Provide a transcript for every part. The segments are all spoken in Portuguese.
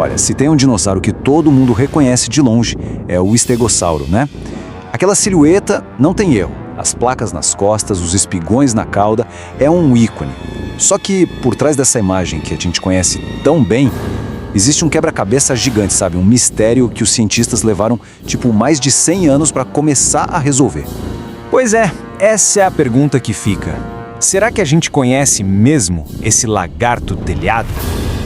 Olha, se tem um dinossauro que todo mundo reconhece de longe, é o estegossauro, né? Aquela silhueta não tem erro. As placas nas costas, os espigões na cauda, é um ícone. Só que por trás dessa imagem que a gente conhece tão bem, existe um quebra-cabeça gigante, sabe? Um mistério que os cientistas levaram, mais de 100 anos para começar a resolver. Pois é, essa é a pergunta que fica. Será que a gente conhece mesmo esse lagarto telhado?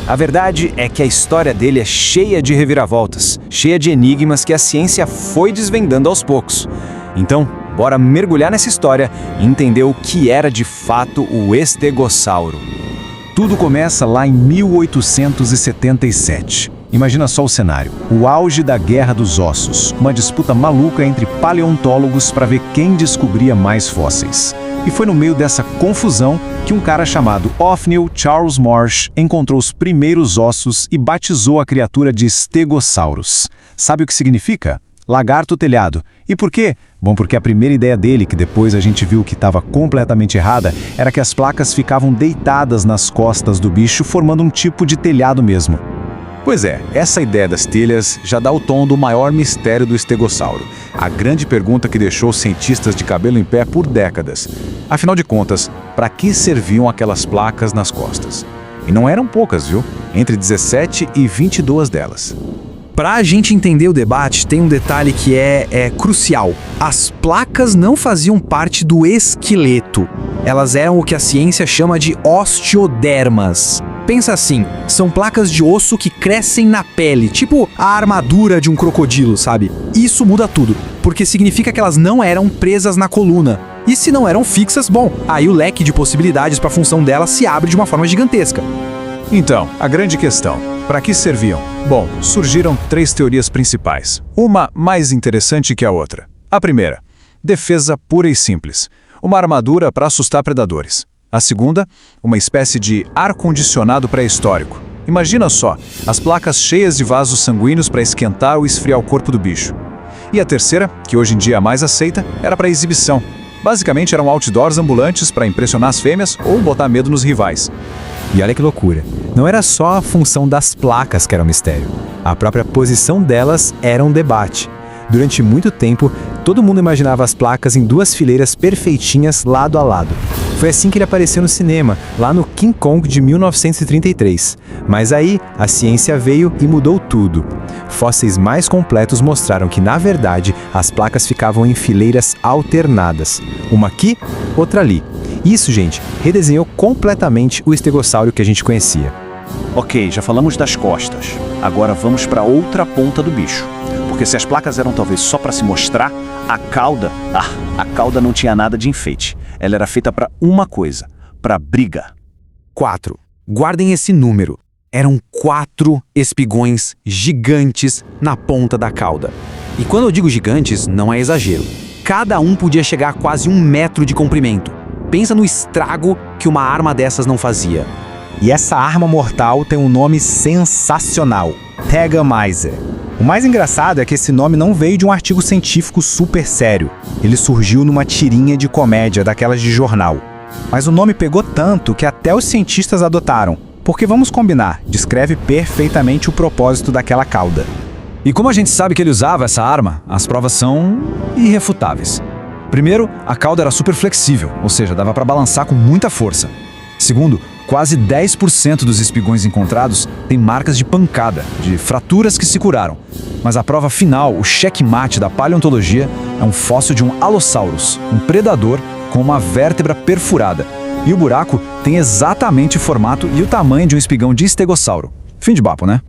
A verdade é que a história dele é cheia de reviravoltas, cheia de enigmas que a ciência foi desvendando aos poucos. Então, bora mergulhar nessa história e entender o que era de fato o estegossauro. Tudo começa lá em 1877. Imagina só o cenário. O auge da Guerra dos Ossos. Uma disputa maluca entre paleontólogos para ver quem descobria mais fósseis. E foi no meio dessa confusão que um cara chamado Othniel Charles Marsh encontrou os primeiros ossos e batizou a criatura de Stegosaurus. Sabe o que significa? Lagarto telhado. E por quê? Bom, porque a primeira ideia dele, que depois a gente viu que estava completamente errada, era que as placas ficavam deitadas nas costas do bicho, formando um tipo de telhado mesmo. Pois é, essa ideia das telhas já dá o tom do maior mistério do estegossauro. A grande pergunta que deixou os cientistas de cabelo em pé por décadas. Afinal de contas, para que serviam aquelas placas nas costas? E não eram poucas, viu? Entre 17 e 22 delas. Para a gente entender o debate, tem um detalhe que é crucial. As placas não faziam parte do esqueleto. Elas eram o que a ciência chama de osteodermas. Pensa assim, são placas de osso que crescem na pele, tipo a armadura de um crocodilo, sabe? Isso muda tudo, porque significa que elas não eram presas na coluna. E se não eram fixas, bom, aí o leque de possibilidades para a função delas se abre de uma forma gigantesca. Então, a grande questão, para que serviam? Bom, surgiram 3 teorias principais, uma mais interessante que a outra. A primeira, defesa pura e simples, uma armadura para assustar predadores. A segunda, uma espécie de ar-condicionado pré-histórico. Imagina só, as placas cheias de vasos sanguíneos para esquentar ou esfriar o corpo do bicho. E a terceira, que hoje em dia é a mais aceita, era para exibição. Basicamente eram outdoors ambulantes para impressionar as fêmeas ou botar medo nos rivais. E olha que loucura, não era só a função das placas que era um mistério. A própria posição delas era um debate. Durante muito tempo, todo mundo imaginava as placas em 2 fileiras perfeitinhas lado a lado. Foi assim que ele apareceu no cinema, lá no King Kong de 1933. Mas aí, a ciência veio e mudou tudo. Fósseis mais completos mostraram que, na verdade, as placas ficavam em fileiras alternadas. Uma aqui, outra ali. Isso, gente, redesenhou completamente o estegossauro que a gente conhecia. Ok, já falamos das costas. Agora vamos para outra ponta do bicho. Porque se as placas eram talvez só para se mostrar, a cauda não tinha nada de enfeite. Ela era feita para uma coisa, para briga. 4. Guardem esse número. Eram 4 espigões gigantes na ponta da cauda. E quando eu digo gigantes, não é exagero. Cada um podia chegar a quase 1 metro de comprimento. Pensa no estrago que uma arma dessas não fazia. E essa arma mortal tem um nome sensacional, Tegamizer. O mais engraçado é que esse nome não veio de um artigo científico super sério. Ele surgiu numa tirinha de comédia, daquelas de jornal. Mas o nome pegou tanto que até os cientistas adotaram. Porque vamos combinar, descreve perfeitamente o propósito daquela cauda. E como a gente sabe que ele usava essa arma, as provas são irrefutáveis. Primeiro, a cauda era super flexível, ou seja, dava para balançar com muita força. Segundo, quase 10% dos espigões encontrados têm marcas de pancada, de fraturas que se curaram. Mas a prova final, o checkmate da paleontologia, é um fóssil de um Allosaurus, um predador com uma vértebra perfurada. E o buraco tem exatamente o formato e o tamanho de um espigão de estegossauro. Fim de papo, né?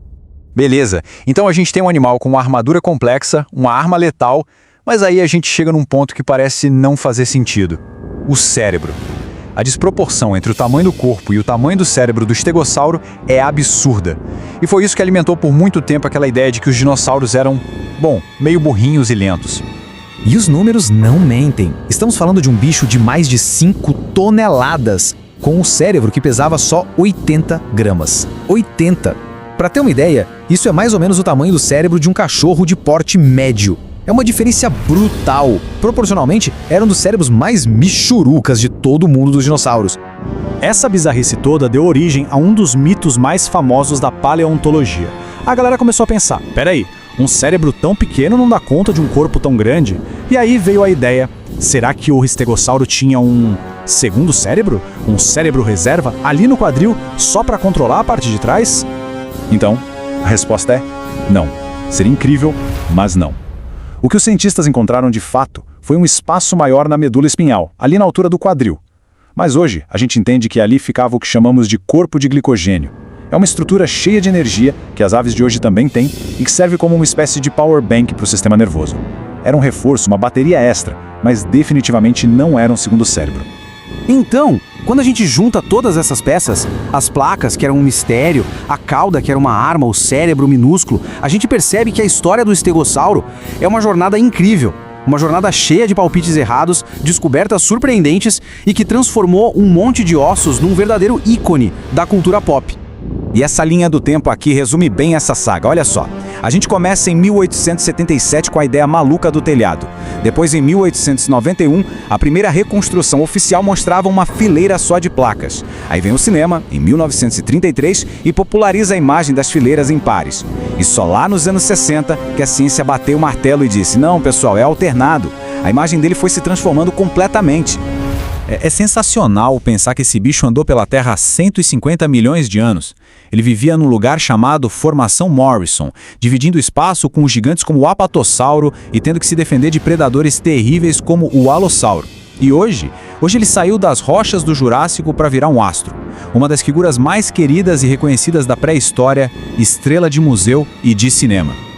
Beleza, então a gente tem um animal com uma armadura complexa, uma arma letal, mas aí a gente chega num ponto que parece não fazer sentido. O cérebro. A desproporção entre o tamanho do corpo e o tamanho do cérebro do estegossauro é absurda. E foi isso que alimentou por muito tempo aquela ideia de que os dinossauros eram, meio burrinhos e lentos. E os números não mentem. Estamos falando de um bicho de mais de 5 toneladas, com um cérebro que pesava só 80 gramas. 80! Para ter uma ideia, isso é mais ou menos o tamanho do cérebro de um cachorro de porte médio. É uma diferença brutal. Proporcionalmente, era um dos cérebros mais michurucas de todo o mundo dos dinossauros. Essa bizarrice toda deu origem a um dos mitos mais famosos da paleontologia, A galera começou a pensar, peraí, um cérebro tão pequeno não dá conta de um corpo tão grande? E aí veio a ideia, será que o estegossauro tinha um segundo cérebro? Um cérebro reserva ali no quadril só para controlar a parte de trás? Então, a resposta é não. Seria incrível, mas não. O que os cientistas encontraram de fato foi um espaço maior na medula espinhal, ali na altura do quadril. Mas hoje a gente entende que ali ficava o que chamamos de corpo de glicogênio. É uma estrutura cheia de energia, que as aves de hoje também têm, e que serve como uma espécie de power bank para o sistema nervoso. Era um reforço, uma bateria extra, mas definitivamente não era um segundo cérebro. Então, quando a gente junta todas essas peças, as placas, que eram um mistério, a cauda, que era uma arma, o cérebro minúsculo, a gente percebe que a história do estegossauro é uma jornada incrível. Uma jornada cheia de palpites errados, descobertas surpreendentes e que transformou um monte de ossos num verdadeiro ícone da cultura pop. E essa linha do tempo aqui resume bem essa saga, olha só. A gente começa em 1877 com a ideia maluca do telhado. Depois, em 1891, a primeira reconstrução oficial mostrava uma fileira só de placas. Aí vem o cinema, em 1933, e populariza a imagem das fileiras em pares. E só lá nos anos 60 que a ciência bateu o martelo e disse, não, pessoal, é alternado. A imagem dele foi se transformando completamente. É sensacional pensar que esse bicho andou pela Terra há 150 milhões de anos. Ele vivia num lugar chamado Formação Morrison, dividindo o espaço com gigantes como o Apatossauro e tendo que se defender de predadores terríveis como o Alossauro. E hoje ele saiu das rochas do Jurássico para virar um astro. Uma das figuras mais queridas e reconhecidas da pré-história, estrela de museu e de cinema.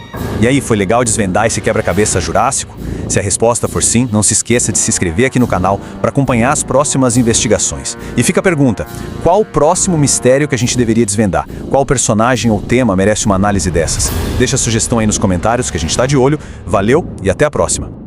E aí, foi legal desvendar esse quebra-cabeça jurássico? Se a resposta for sim, não se esqueça de se inscrever aqui no canal para acompanhar as próximas investigações. E fica a pergunta, qual o próximo mistério que a gente deveria desvendar? Qual personagem ou tema merece uma análise dessas? Deixa a sugestão aí nos comentários que a gente está de olho. Valeu e até a próxima!